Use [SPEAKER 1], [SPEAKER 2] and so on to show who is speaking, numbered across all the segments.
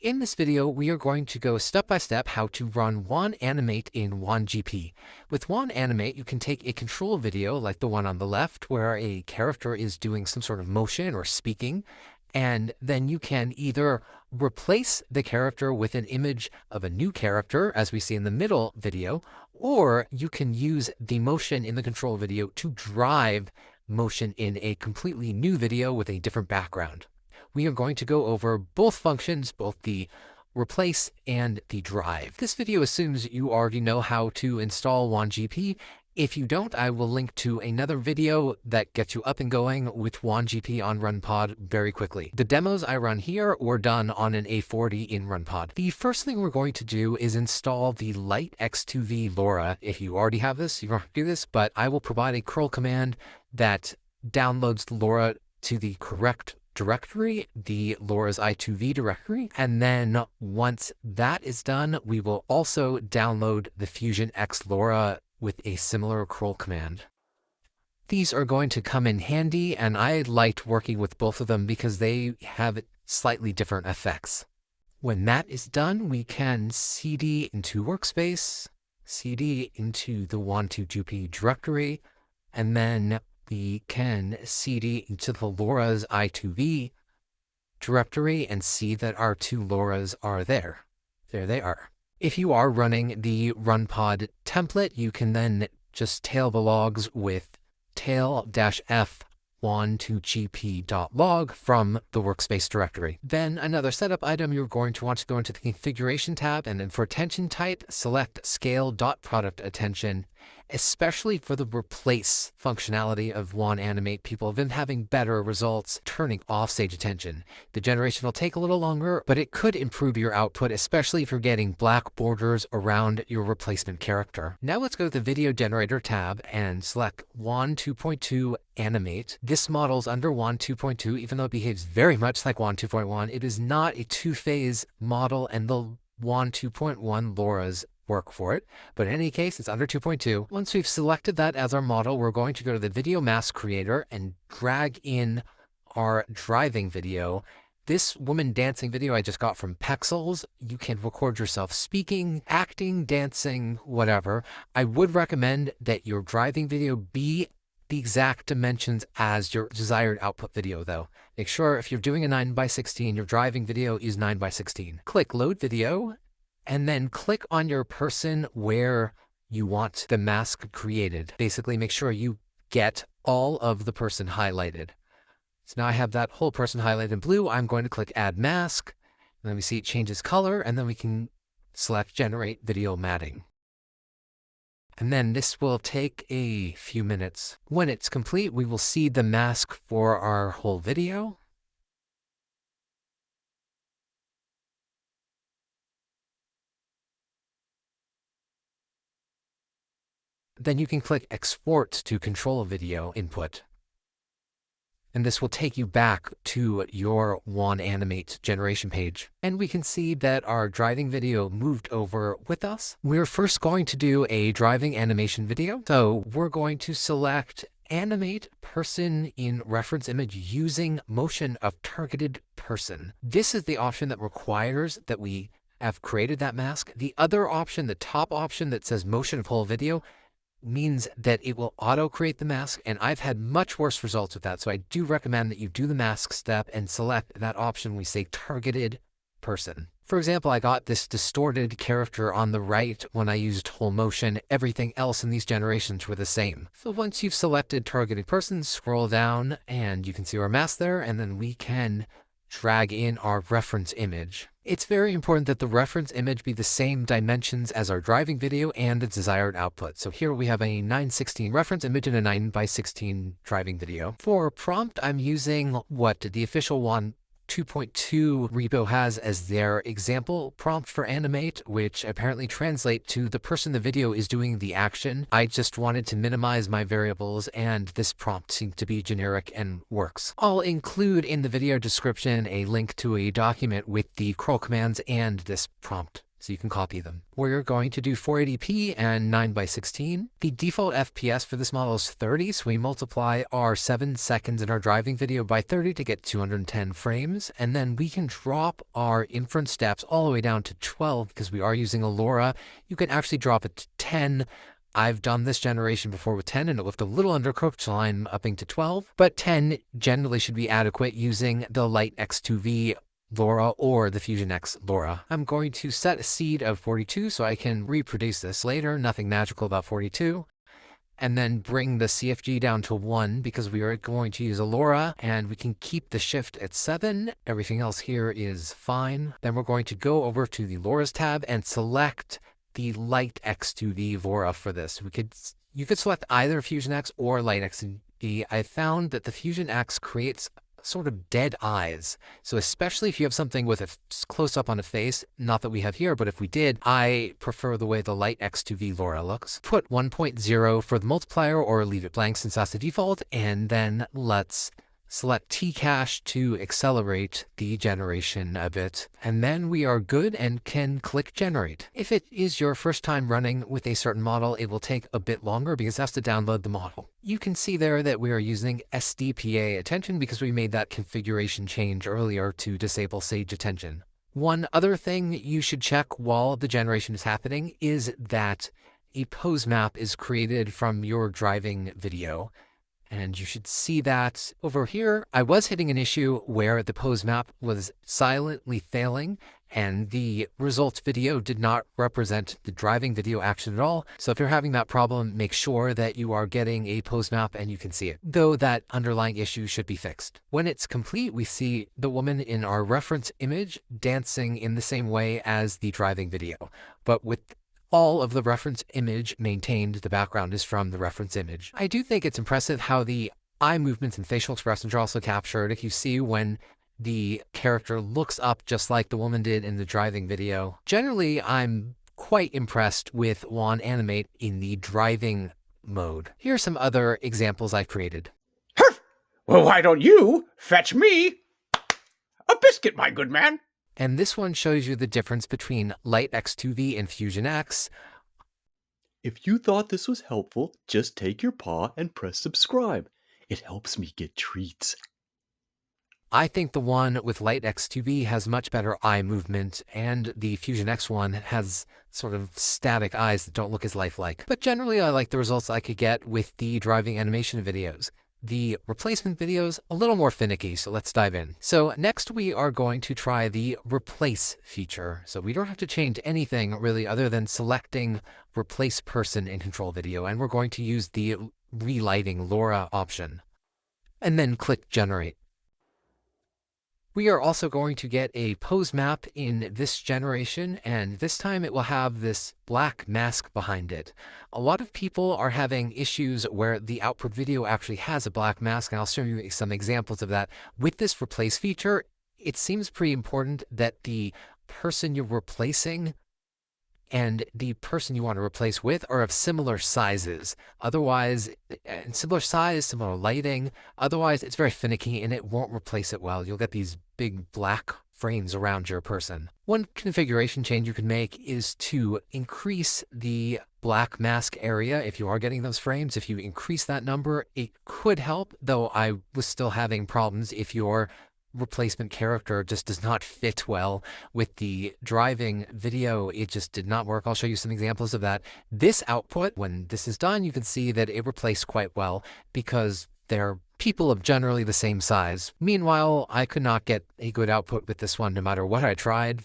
[SPEAKER 1] In this video, we are going to go step by step how to run Wan Animate in Wan2GP. With Wan Animate, you can take a control video like the one on the left where a character is doing some sort of motion or speaking, and then you can either replace the character with an image of a new character, as we see in the middle video, or you can use the motion in the control video to drive motion in a completely new video with a different background. We are going to go over both functions, both the replace and the drive. This video assumes you already know how to install Wan2GP. If you don't, I will link to another video that gets you up and going with Wan2GP on RunPod very quickly. The demos I run here were done on an A40 in RunPod. The first thing we're going to do is install the Light X2V LoRa. If you already have this, you don't have to do this, but I will provide a curl command that downloads the LoRa to the correct directory, the LoRa's I2V directory, and then once that is done, we will also download the Fusion X LoRa with a similar curl command. These are going to come in handy, and I liked working with both of them because they have slightly different effects. When that is done, we can cd into workspace, cd into the Wan2GP directory, and then we can cd into the LoRa's I2V directory and see that our two LoRa's are there. There they are. If you are running the RunPod template, you can then just tail the logs with tail-f wan2gp.log from the workspace directory. Then another setup item, you're going to want to go into the configuration tab, and then for attention type, select scale.product-attention. Especially for the replace functionality of Wan Animate, people have been having better results turning off stage attention. The generation will take a little longer, but it could improve your output, especially if you're getting black borders around your replacement character. Now let's go to the video generator tab and select Wan 2.2 Animate. This model is under Wan 2.2, even though it behaves very much like Wan 2.1. It is not a two-phase model, and the Wan 2.1 LoRa's work for it, but in any case, it's under 2.2. Once we've selected that as our model, we're going to go to the video mask creator and drag in our driving video. This woman dancing video I just got from Pexels. You can record yourself speaking, acting, dancing, whatever. I would recommend that your driving video be the exact dimensions as your desired output video, though. Make sure if you're doing a 9:16, your driving video is 9:16. Click load video, and then click on your person where you want the mask created. Basically, make sure you get all of the person highlighted. So now I have that whole person highlighted in blue. I'm going to click Add Mask. And then we see it changes color, and then we can select Generate Video Matting. And then this will take a few minutes. When it's complete, we will see the mask for our whole video. Then you can click Export to control video input. And this will take you back to your Wan Animate generation page. And we can see that our driving video moved over with us. We're first going to do a driving animation video. So we're going to select Animate Person in Reference Image using Motion of Targeted Person. This is the option that requires that we have created that mask. The other option, the top option that says Motion of Whole Video, means that it will auto-create the mask, and I've had much worse results with that, so I do recommend that you do the mask step and select that option we say targeted person. For example, I got this distorted character on the right when I used whole motion. Everything else in these generations were the same. So once you've selected targeted person, scroll down and you can see our mask there, and then we can drag in our reference image. It's very important that the reference image be the same dimensions as our driving video and the desired output. So here we have a 9:16 reference image and a 9:16 driving video. For prompt, I'm using what the official Wan 2.2 repo has as their example prompt for Animate, which apparently translate to the person the video is doing the action. I just wanted to minimize my variables, and this prompt seemed to be generic and works. I'll include in the video description a link to a document with the curl commands and this prompt so you can copy them. We're going to do 480p and 9:16. The default FPS for this model is 30, so we multiply our 7 seconds in our driving video by 30 to get 210 frames, and then we can drop our inference steps all the way down to 12 because we are using a LoRa. You can actually drop it to 10. I've done this generation before with 10 and it looked a little undercooked, so I'm upping to 12. But 10 generally should be adequate using the Light X2V LoRa or the Fusion X LoRa. I'm going to set a seed of 42 so I can reproduce this later. Nothing magical about 42. And then bring the CFG down to 1 because we are going to use a LoRa, and we can keep the shift at 7. Everything else here is fine. Then we're going to go over to the LoRa's tab and select the Light X2V LoRa for this. You could select either Fusion X or Light X2V. I found that the Fusion X creates sort of dead eyes. So especially if you have something with a close up on a face, not that we have here, but if we did, I prefer the way the Light X2V LoRa looks. Put 1.0 for the multiplier or leave it blank since that's the default, and then let's select T-Cache to accelerate the generation a bit, and then we are good and can click generate. If it is your first time running with a certain model, it will take a bit longer because it has to download the model. You can see there that we are using SDPA attention because we made that configuration change earlier to disable Sage attention. One other thing you should check while the generation is happening is that a pose map is created from your driving video. And you should see that over here. I was hitting an issue where the pose map was silently failing and the results video did not represent the driving video action at all. So if you're having that problem, make sure that you are getting a pose map and you can see it, though that underlying issue should be fixed. When it's complete, we see the woman in our reference image dancing in the same way as the driving video, but with all of the reference image maintained. The background is from the reference image. I do think it's impressive how the eye movements and facial expressions are also captured. If you see when the character looks up just like the woman did in the driving video. Generally, I'm quite impressed with Wan Animate in the driving mode. Here are some other examples I've created.
[SPEAKER 2] Huff! Well, why don't you fetch me a biscuit, my good man?
[SPEAKER 1] And this one shows you the difference between Light X2V and Fusion X.
[SPEAKER 3] If you thought this was helpful, just take your paw and press subscribe. It helps me get treats.
[SPEAKER 1] I think the one with Light X2V has much better eye movement, and the Fusion X one has sort of static eyes that don't look as lifelike. But generally, I like the results I could get with the driving animation videos. The replacement videos, a little more finicky, so let's dive in. So next we are going to try the replace feature. So we don't have to change anything really other than selecting replace person in control video, and we're going to use the relighting LoRa option. And then click generate. We are also going to get a pose map in this generation, and this time it will have this black mask behind it. A lot of people are having issues where the output video actually has a black mask, and I'll show you some examples of that. With this replace feature, it seems pretty important that the person you're replacing and the person you want to replace with are of similar sizes. Otherwise, similar size, similar lighting, otherwise it's very finicky and it won't replace it well. You'll get these big black frames around your person. One configuration change you can make is to increase the black mask area if you are getting those frames. If you increase that number, it could help, though I was still having problems if your replacement character just does not fit well with the driving video. It just did not work. I'll show you some examples of that. This output, when this is done, you can see that it replaced quite well because they're people of generally the same size. Meanwhile, I could not get a good output with this one no matter what I tried.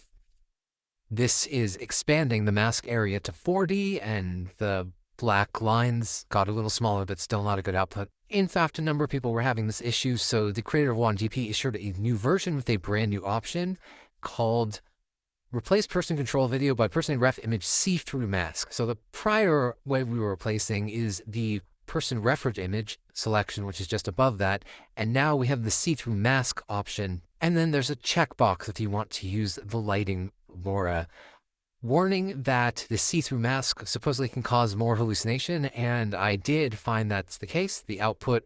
[SPEAKER 1] This is expanding the mask area to 40 and the black lines got a little smaller, but still not a good output. In fact, a number of people were having this issue, so the creator of Wan2GP issued a new version with a brand new option called Replace Person Control Video by Person Ref Image See-Through Mask. So the prior way we were replacing is the Person Reference Image selection, which is just above that, and now we have the See-Through Mask option, and then there's a checkbox if you want to use the lighting LoRa. Warning that the see-through mask supposedly can cause more hallucination, and I did find that's the case. The output,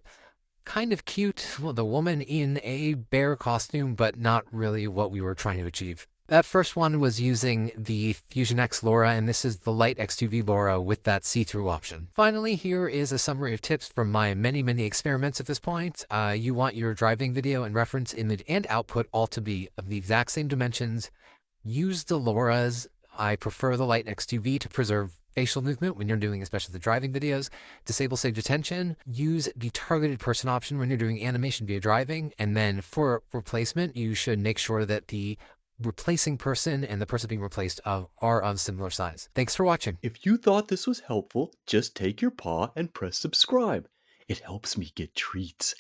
[SPEAKER 1] kind of cute, well, the woman in a bear costume, but not really what we were trying to achieve. That first one was using the Fusion X LoRa, and this is the Light X2V LoRa with that see-through option. Finally, here is a summary of tips from my many experiments at this point. You want your driving video and reference image and output all to be of the exact same dimensions. Use the LoRa's. I prefer the Light X2V to preserve facial movement when you're doing especially the driving videos. Disable sage attention. Use the targeted person option when you're doing animation via driving. And then for replacement, you should make sure that the replacing person and the person being replaced are of similar size. Thanks for watching.
[SPEAKER 3] If you thought this was helpful, just take your paw and press subscribe. It helps me get treats.